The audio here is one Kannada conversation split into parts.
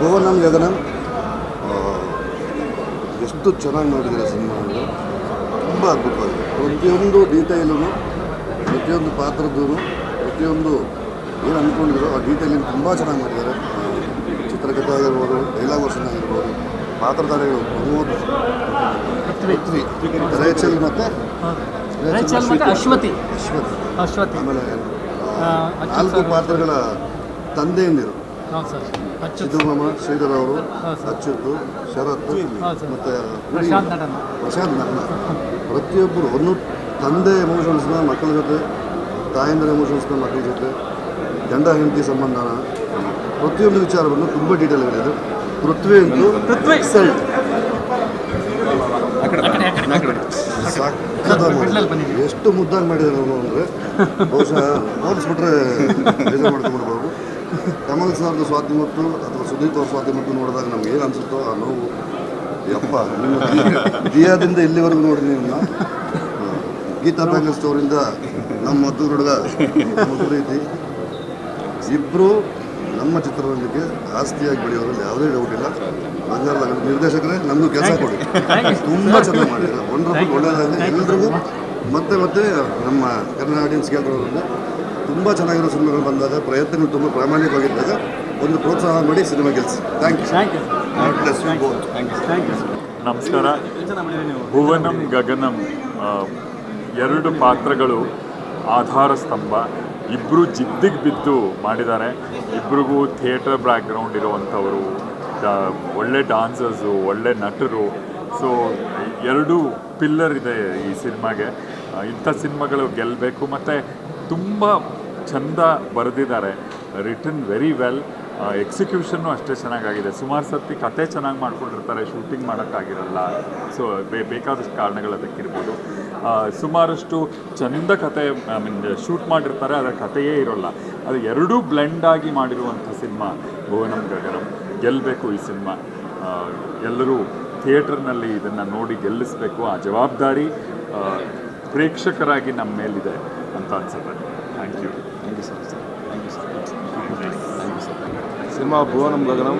ಭುವನಂ ಗಗನಂ ಎಷ್ಟು ಚೆನ್ನಾಗಿ ನೋಡಿದ್ದಾರೆ ಸಿನಿಮಾ ಅಂದರೆ ತುಂಬ ಅದ್ಭುತವಾಗಿದೆ. ಪ್ರತಿಯೊಂದು ಡೀಟೈಲೂ, ಪ್ರತಿಯೊಂದು ಪಾತ್ರದ್ದು, ಪ್ರತಿಯೊಂದು ಏನು ಅಂದ್ಕೊಂಡಿದ್ರು ಆ ಡೀಟೇಲಿಂಗ್ ತುಂಬ ಚೆನ್ನಾಗಿ ಮಾಡಿದ್ದಾರೆ. ಚಿತ್ರಕಥೆ ಆಗಿರ್ಬೋದು, ಡೈಲಾಗ್ ವರ್ಷನ್ ಆಗಿರ್ಬೋದು, ಪಾತ್ರಧಾರಿಗಳು ಪ್ರಮೋದ್, ಪೃಥ್ವಿ, ರೇಚಲ್ ಮತ್ತು ಅಶ್ವತಿ, ಆಮೇಲೆ 4 ಪಾತ್ರಗಳ ತಂದೆಯಂದಿರು ಸಿದ್ದುಮಾಮ, ಶ್ರೀಧರ್ ಅವರು, ಅಚ್ಯುತ್, ಶರತ್ ಮತ್ತು ಪ್ರಶಾಂತ್ ನಟನ ಪ್ರತಿಯೊಬ್ಬರು ಒಂದು ತಂದೆ ಎಮೋಷನ್ಸ್ನ ಮಕ್ಕಳ ಜೊತೆ, ತಾಯಂದಿರ ಎಮೋಷನ್ಸ್ನ ಮಕ್ಕಳ ಜೊತೆ, ಗಂಡ ಹೆಂಡತಿ ಸಂಬಂಧನ ಪ್ರತಿಯೊಂದು ವಿಚಾರವನ್ನು ತುಂಬ ಡೀಟೇಲ್ಗಳಿದೆ. ಪೃಥ್ವಿ ಅಂತೂ ಎಕ್ಸಲ್ಟ್, ಎಷ್ಟು ಮುದ್ದಾಗಿ ಮಾಡಿದ್ದಾರೆ ಅವನು ಅಂದರೆ ಬಹುಶಃ ಹೋಲಿಸ್ಬಿಟ್ರೆ ಬೇಜಾರು ಮಾಡ್ಕೊಂಡ್ಬಿಡ್ಬೋದು. ಕಮಲ್ ಸರ್ದು ಸ್ವಾತಿಮತ್ತು ಅಥವಾ ಸುದೀಪ್ ಅವ್ರ ಸ್ವಾತಿಮತ್ತು ನೋಡಿದಾಗ ನಮ್ಗೆ ಏನು ಅನಿಸುತ್ತೋ ಆ ನೋವು, ಯಪ್ಪ ನಿಮ್ಮ ದಿಯಾದಿಂದ ಇಲ್ಲಿವರೆಗೂ ನೋಡಿದ್ವಿ. ನಿಮ್ಮನ್ನ ಗೀತಾ ಬ್ಯಾಂಗಲ್ ಸ್ಟೋರಿಂದ ನಮ್ಮ ಮದ್ದೂರು ಹುಡುಗ ಪ್ರೀತಿ ಇಬ್ಬರು ನಮ್ಮ ಚಿತ್ರರಂಗಕ್ಕೆ ಆಸ್ತಿಯಾಗಿ ಬೆಳೆಯೋದ್ರಲ್ಲಿ ಯಾವುದೇ ಡೌಟ್ ಇಲ್ಲ. ಬಂಗಾರದ ನಿರ್ದೇಶಕರೇ ನಮಗೂ ಕೆಲಸ ಕೊಡಿ, ತುಂಬ ಚೆನ್ನಾಗಿ ಮಾಡಿದ್ದಾರೆ. ವಂಡರ್ಫುಲ್, ಒಳ್ಳೆಯದಾಗಲಿ ಎಲ್ರಿಗೂ. ಮತ್ತೆ ನಮ್ಮ ಕನ್ನಡ ಆಡಿಯನ್ಸ್ ಕೇಳಿರೋದ್ರಿಂದ ತುಂಬ ಚೆನ್ನಾಗಿರೋ ಸಿನಿಮಾಗಳು ಬಂದಾಗ, ಪ್ರಯತ್ನಗಳು ತುಂಬ ಪ್ರಾಮಾಣಿಕವಾಗಿದ್ದಾಗ ಒಂದು ಪ್ರೋತ್ಸಾಹ ಮಾಡಿ ಸಿನಿಮಾ ಗೆಲ್ಲಿಸಿ. Thank you. ನಮಸ್ಕಾರ. ಭುವನಂ ಗಗನಂ 2 ಪಾತ್ರಗಳು ಆಧಾರ ಸ್ತಂಭ. ಇಬ್ಬರು ಜಿದ್ದಿಗೆ ಬಿದ್ದು ಮಾಡಿದ್ದಾರೆ. ಇಬ್ರಿಗೂ ಥಿಯೇಟರ್ ಬ್ಯಾಕ್ಗ್ರೌಂಡ್ ಇರುವಂಥವರು, ಒಳ್ಳೆ ಡಾನ್ಸರ್ಸು, ಒಳ್ಳೆ ನಟರು. ಸೊ 2 ಪಿಲ್ಲರ್ ಇದೆ ಈ ಸಿನಿಮಾಗೆ. ಇಂಥ ಸಿನಿಮಾಗಳು ಗೆಲ್ಲಬೇಕು. ಮತ್ತು ತುಂಬ ಚೆಂದ ಬರೆದಿದ್ದಾರೆ, ರಿಟನ್ ವೆರಿ ವೆಲ್. ಎಕ್ಸಿಕ್ಯೂಷನ್ನು ಅಷ್ಟೇ ಚೆನ್ನಾಗಾಗಿದೆ. ಸುಮಾರು ಸರ್ತಿ ಕತೆ ಚೆನ್ನಾಗಿ ಮಾಡ್ಕೊಂಡಿರ್ತಾರೆ, ಶೂಟಿಂಗ್ ಮಾಡೋಕ್ಕಾಗಿರಲ್ಲ. ಸೊ ಬೇಕಾದಷ್ಟು ಕಾರಣಗಳು ಅದಕ್ಕಿರ್ಬೋದು. ಸುಮಾರಷ್ಟು ಚೆಂದ ಕತೆ ಶೂಟ್ ಮಾಡಿರ್ತಾರೆ, ಅದರ ಕಥೆಯೇ ಇರೋಲ್ಲ. ಅದು 2 ಬ್ಲೆಂಡಾಗಿ ಮಾಡಿರುವಂಥ ಸಿನಿಮಾ ಭುವನಂ ಗಗನಂ. ಗೆಲ್ಲಬೇಕು ಈ ಸಿನಿಮಾ. ಎಲ್ಲರೂ ಥಿಯೇಟರ್ನಲ್ಲಿ ಇದನ್ನು ನೋಡಿ ಗೆಲ್ಲಿಸಬೇಕು. ಆ ಜವಾಬ್ದಾರಿ ಪ್ರೇಕ್ಷಕರಾಗಿ ನಮ್ಮ ಮೇಲಿದೆ ಅಂತ ಅನ್ಸುತ್ತೆ. Thank you sir. Cinema Bhuvanam Gaganam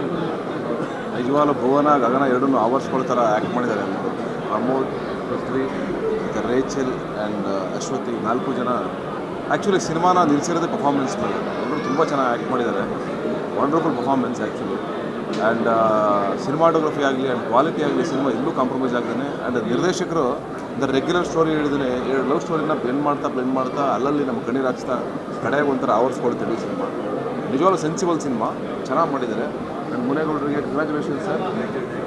ನಿಜವಾಗ್ಲೂ ಭುವನ ಗಗನ ಎರಡನ್ನೂ ಆವರಿಸ್ಕೊಳ್ಳೋ ಥರ ಆ್ಯಕ್ಟ್ ಮಾಡಿದ್ದಾರೆ ಎಲ್ಲರೂ. ಪ್ರಮೋದ್, ಪೃಥ್ವಿ, ಮತ್ತು ರೇಚಲ್ ಆ್ಯಂಡ್ ಅಶ್ವತಿ 4 ಜನ ಆ್ಯಕ್ಚುಲಿ ಸಿನಿಮಾನ ನಿಲ್ಲಿಸಿರೋದೇ ಪರ್ಫಾರ್ಮೆನ್ಸ್ ಮೇಲೆ. ಎಲ್ಲರೂ ತುಂಬ ಚೆನ್ನಾಗಿ ಆ್ಯಕ್ಟ್ ಮಾಡಿದ್ದಾರೆ. Wonderful performance actually. And cinematography ಆಗಲಿ ಆ್ಯಂಡ್ ಕ್ವಾಲಿಟಿ ಆಗಲಿ ಸಿನಿಮಾ ಎಲ್ಲೂ ಕಾಂಪ್ರಮೈಸ್ ಆಗ್ತಾನೆ. ಆ್ಯಂಡ್ ನಿರ್ದೇಶಕರು ದ ರೆಗ್ಯುಲರ್ ಸ್ಟೋರಿ ಹೇಳಿದ್ರೆ 2 ಲವ್ ಸ್ಟೋರಿನ ಬ್ಲೆಂಡ್ ಮಾಡ್ತಾ ಅಲ್ಲಲ್ಲಿ ನಮ್ಮ ಕಣ್ಣೀರು ಹಾಕ್ಸ್ತಾ ಕಡೆಗೆ ಒಂಥರ ಆವರಿಸ್ಕೊಳ್ತೀವಿ ಈ ಸಿನಿಮಾ. ನಿಜವಾಗ್ಲೂ ಸೆನ್ಸಿಬಲ್ ಸಿನಿಮಾ, ಚೆನ್ನಾಗಿ ಮಾಡಿದ್ದಾರೆ. ಆ್ಯಂಡ್ ಮುನೇಗೌಡರಿಗೆ ಕಂಗ್ರ್ಯಾಚುಲೇಷನ್ ಸರ್.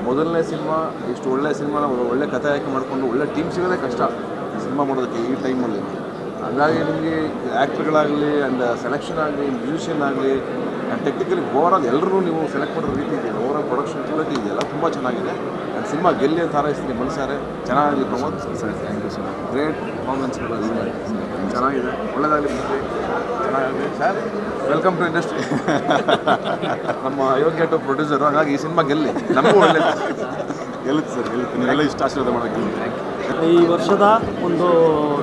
ಮೊದಲನೇ ಸಿನಿಮಾ, ಇಷ್ಟು ಒಳ್ಳೆ ಸಿನಿಮಾನ ಒಳ್ಳೆ ಕಥೆ ಆಯ್ಕೆ ಮಾಡಿಕೊಂಡು ಒಳ್ಳೆ ಟೀಮ್ ಸಿಗೋದೇ ಕಷ್ಟ ಸಿನಿಮಾ ಮಾಡೋದಕ್ಕೆ ಈ ಟೈಮಲ್ಲಿ. ಹಾಗಾಗಿ ನಿಮಗೆ ಆ್ಯಕ್ಟ್ರ್ಗಳಾಗಲಿ ಆ್ಯಂಡ್ ಸೆಲೆಕ್ಷನ್ ಆಗಲಿ, ಮ್ಯೂಸಿಷಿಯನ್ ಆಗಲಿ ಆ್ಯಂಡ್ ಟೆಕ್ನಿಕಲಿ ಓವರಾಲ್ ಎಲ್ಲರೂ ನೀವು ಸೆಲೆಕ್ಟ್ ಮಾಡೋ ರೀತಿ ಇದೆಯಲ್ಲ, ಓವರಾಲ್ ಪ್ರೊಡಕ್ಷನ್ ಕ್ವಾಲಿಟಿ ಇದೆಯಲ್ಲ ತುಂಬ ಚೆನ್ನಾಗಿದೆ. ಆ್ಯಂಡ್ ಸಿನಿಮಾ ಗೆಲ್ಲಿ ಅಂತ ಹಾರೈಸ್ತೀನಿ ಮನಸಾರೆ. ಚೆನ್ನಾಗಿ Pramod sir, thank you sir. Great ಪರ್ಫಾರ್ಮೆನ್ಸ್ಗಳು ಚೆನ್ನಾಗಿದೆ, ಒಳ್ಳೆಯದಾಗಲಿ, ಚೆನ್ನಾಗಿದೆ ಸರ್. Welcome to industry. ನಮ್ಮ ಯೋಗ್ಯ ಟು ಪ್ರೊಡ್ಯೂಸರು. ಹಾಗಾಗಿ ಈ ಸಿನಿಮಾ ಗೆಲ್ಲಿ, ನಮಗೂ ಒಳ್ಳೆ ಗೆಲ್ಲುತ್ತೆ ಸರ್, ಗೆಲ್ಲುತ್ತೆ. ನೀವೆಲ್ಲ ಇಷ್ಟ ಆಶೀರ್ವಾದ ಮಾಡೋಕ್ಕೆ. ಈ ವರ್ಷದ ಒಂದು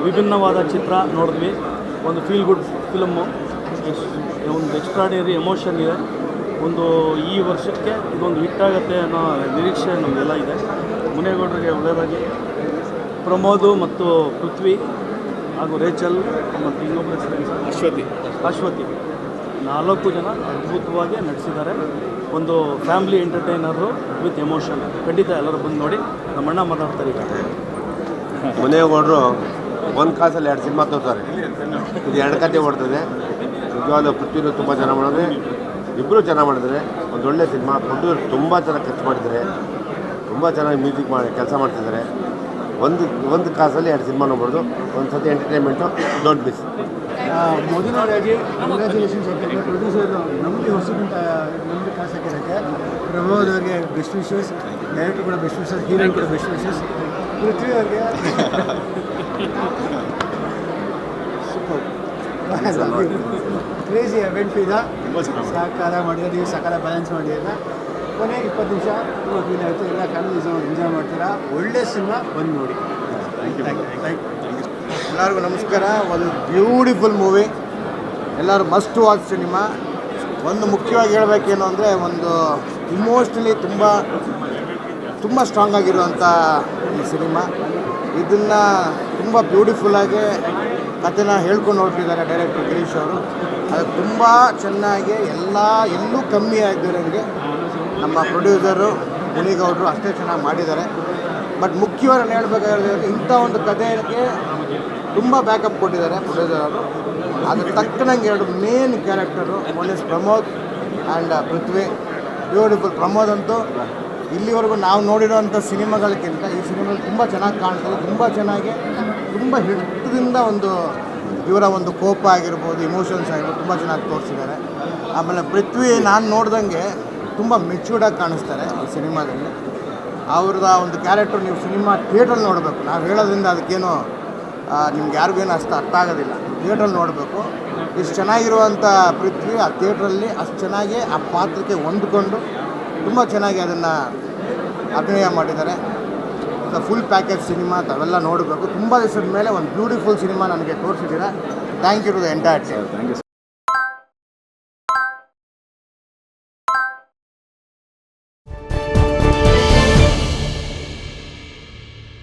ವಿಭಿನ್ನವಾದ ಚಿತ್ರ ನೋಡಿದ್ವಿ. ಒಂದು ಫೀಲ್ ಗುಡ್ ಫಿಲಮ್ಮು, ಒಂದು ಎಕ್ಸ್ಟ್ರಾಡಿನರಿ ಎಮೋಷನ್ ಇದೆ. ಒಂದು ಈ ವರ್ಷಕ್ಕೆ ಇದೊಂದು ಹಿಟ್ಟಾಗತ್ತೆ ಅನ್ನೋ ನಿರೀಕ್ಷೆ ನಮಗೆಲ್ಲ ಇದೆ. ಮುನೇಗೌಡರಿಗೆ ಒಳ್ಳೆಯದಾಗಿ, ಪ್ರಮೋದು ಮತ್ತು ಪೃಥ್ವಿ ಹಾಗೂ ರೇಚಲ್ ಮತ್ತು ಇನ್ನೊಬ್ಬರ ಅಶ್ವತಿ 4 ಜನ ಅದ್ಭುತವಾಗಿ ನಟಿಸಿದ್ದಾರೆ. ಒಂದು ಫ್ಯಾಮಿಲಿ ಎಂಟರ್ಟೈನರು ವಿತ್ ಎಮೋಷನ್. ಖಂಡಿತ ಎಲ್ಲರೂ ಬಂದು ನೋಡಿ. ನಮ್ಮಣ್ಣ ಮಾತಾಡ್ತಾರೆ. ಮುನೇಗೌಡರು ಒಂದು ಕಾಸಲ್ಲಿ 2 ಸಿನಿಮಾ ತೋರ್ತಾರೆ. ಇದು 2 ಕತೆ ಓಡ್ತದೆ. ನಿಜವಾದ ಪೃಥ್ವಿನೂ ತುಂಬ ಚೆನ್ನಾಗಿ ಮಾಡಿದ್ರೆ, ಇಬ್ಬರು ಚೆನ್ನಾಗಿ ಮಾಡಿದ್ದಾರೆ. ಒಂದು ಒಳ್ಳೆ ಸಿನಿಮಾ. ಪ್ರೊಡ್ಯೂಸರ್ ತುಂಬ ಚೆನ್ನಾಗಿ ಖರ್ಚು ಮಾಡಿದ್ದಾರೆ, ತುಂಬ ಚೆನ್ನಾಗಿ ಮ್ಯೂಸಿಕ್ ಮಾಡಿ ಕೆಲಸ ಮಾಡ್ತಿದ್ದಾರೆ. ಒಂದು ಕಾಸಲ್ಲಿ 2 ಸಿನಿಮಾ ನೋಡ್ಬೋದು. ಒಂದು ಸತಿ ಎಂಟರ್ಟೈನ್ಮೆಂಟು, ಡೋಂಟ್ ಮಿಸ್. ಮೊದಲನೇದಾಗಿ ಕಂಗ್ರ್ಯಾಚುಲೇಷನ್ಸ್ ಹೇಳ್ತಾರೆ ಪ್ರೊಡ್ಯೂಸರ್. ನಮಗೆ ಹೊಸದಂತ ನಮಗೆ ಕಾಸು ಹಾಕಿರೋಕ್ಕೆ ಪ್ರಮೋದ್ ಅವ್ರಿಗೆ ಬೆಸ್ಟ್ ವಿಶಸ್, ಡೈರೆಕ್ಟರ್ ಕೂಡ ಬೆಸ್ಟ್ ವಿಶಸ್, ಹೀರೋಯಿನ್ ಕೂಡ ಬೆಸ್ಟ್ ವಿಶಸ್. ಪೃಥ್ವಿ ಅವ್ರಿಗೆ ಸೂಪರ್ ಕ್ರೇಜಿ ಎವೆಂಟ್ ಇದೆ. ಸಕಾಲ ಮಾಡಿದ್ರೆ ನೀವು ಸಕಾಲ ಬ್ಯಾಲೆನ್ಸ್ ಮಾಡಿಲ್ಲ. ಕೊನೆಗೆ 20 ನಿಮಿಷ 30 ಮಿನಿಟ್ ಆಯಿತು. ಎಲ್ಲ ಕಾಲೇಜ್ ಎಂಜಾಯ್ ಮಾಡ್ತೀರಾ. ಒಳ್ಳೆ ಸಿನಿಮಾ, ಬಂದು ನೋಡಿ. Thank you. ಎಲ್ಲರಿಗೂ ನಮಸ್ಕಾರ. ಒಂದು ಬ್ಯೂಟಿಫುಲ್ ಮೂವಿ, ಎಲ್ಲರೂ ಮಸ್ಟ್ ವಾಚ್ ಸಿನಿಮಾ. ಒಂದು ಮುಖ್ಯವಾಗಿ ಹೇಳಬೇಕೇನು ಅಂದರೆ ಒಂದು ಇಮೋಷ್ನಲಿ ತುಂಬ ಸ್ಟ್ರಾಂಗ್ ಆಗಿರುವಂಥ ಈ ಸಿನಿಮಾ. ಇದನ್ನು ತುಂಬ ಬ್ಯೂಟಿಫುಲ್ಲಾಗಿ ಕಥೆನ ಹೇಳ್ಕೊಂಡು ಹೊರಟಿದ್ದಾರೆ ಡೈರೆಕ್ಟರ್ ಗಿರೀಶ್ ಅವರು. ಅದು ತುಂಬ ಚೆನ್ನಾಗಿ ಎಲ್ಲೂ ಕಮ್ಮಿ ಆಗಿರೋಂಗೆ ನಮ್ಮ ಪ್ರೊಡ್ಯೂಸರು ಮುನಿಗೌಡರು ಅಷ್ಟೇ ಚೆನ್ನಾಗಿ ಮಾಡಿದ್ದಾರೆ. ಬಟ್ ಮುಖ್ಯವಾಗಿ ಹೇಳ್ಬೇಕಾದ್ರೆ ಇಂಥ ಒಂದು ಕಥೆಗೆ ತುಂಬ ಬ್ಯಾಕಪ್ ಕೊಟ್ಟಿದ್ದಾರೆ ಪ್ರೊಡ್ಯೂಸರ್ ಅವರು. ಅದ್ರ ತಕ್ಕನಂಗೆ 2 main character, one is Pramod and Prithvi. Beautiful. Pramod ಅಂತೂ ಇಲ್ಲಿವರೆಗೂ ನಾವು ನೋಡಿರೋವಂಥ ಸಿನಿಮಾಗಳಕ್ಕಿಂತ ಈ ಸಿನಿಮಾದಲ್ಲಿ ತುಂಬ ಚೆನ್ನಾಗಿ ಕಾಣ್ತದೆ. ತುಂಬ ಚೆನ್ನಾಗಿ ತುಂಬ ಹಿಡಿತದಿಂದ ಇವರ ಒಂದು ಕೋಪ ಆಗಿರ್ಬೋದು, ಇಮೋಷನ್ಸ್ ಆಗಿರ್ಬೋದು ತುಂಬ ಚೆನ್ನಾಗಿ ತೋರಿಸಿದ್ದಾರೆ. ಆಮೇಲೆ ಪೃಥ್ವಿ ನಾನು ನೋಡ್ದಂಗೆ ತುಂಬ ಮೆಚ್ಯೂರ್ಡಾಗಿ ಕಾಣಿಸ್ತಾರೆ ಈ ಸಿನಿಮಾದಲ್ಲಿ. ಅವ್ರದ್ದು ಒಂದು ಕ್ಯಾರೆಕ್ಟರ್ ನೀವು ಸಿನಿಮಾ ಥಿಯೇಟ್ರಲ್ಲಿ ನೋಡಬೇಕು. ನಾವು ಹೇಳೋದ್ರಿಂದ ಅದಕ್ಕೇನು ನಿಮ್ಗೆ ಯಾರಿಗೇನು ಅಷ್ಟು ಅರ್ಥ ಆಗೋದಿಲ್ಲ. ಥಿಯೇಟ್ರಲ್ಲಿ ನೋಡಬೇಕು. ಇಷ್ಟು ಚೆನ್ನಾಗಿರುವಂಥ ಪೃಥ್ವಿ ಆ ಥಿಯೇಟ್ರಲ್ಲಿ ಅಷ್ಟು ಚೆನ್ನಾಗಿ ಆ ಪಾತ್ರಕ್ಕೆ ಹೊಂದ್ಕೊಂಡು ತುಂಬ ಚೆನ್ನಾಗಿ ಅದನ್ನು ಅಭಿನಯ ಮಾಡಿದ್ದಾರೆ. ಫುಲ್ ಪ್ಯಾಕೇಜ್ ಸಿನಿಮಾ ತಾವೆಲ್ಲ ನೋಡಬೇಕು. ತುಂಬ ದಿವಸದ ಮೇಲೆ ಒಂದು ಬ್ಯೂಟಿಫುಲ್ ಸಿನಿಮಾ ನನಗೆ ತೋರಿಸಿದ್ದೀರಾ. Thank you to the entire team.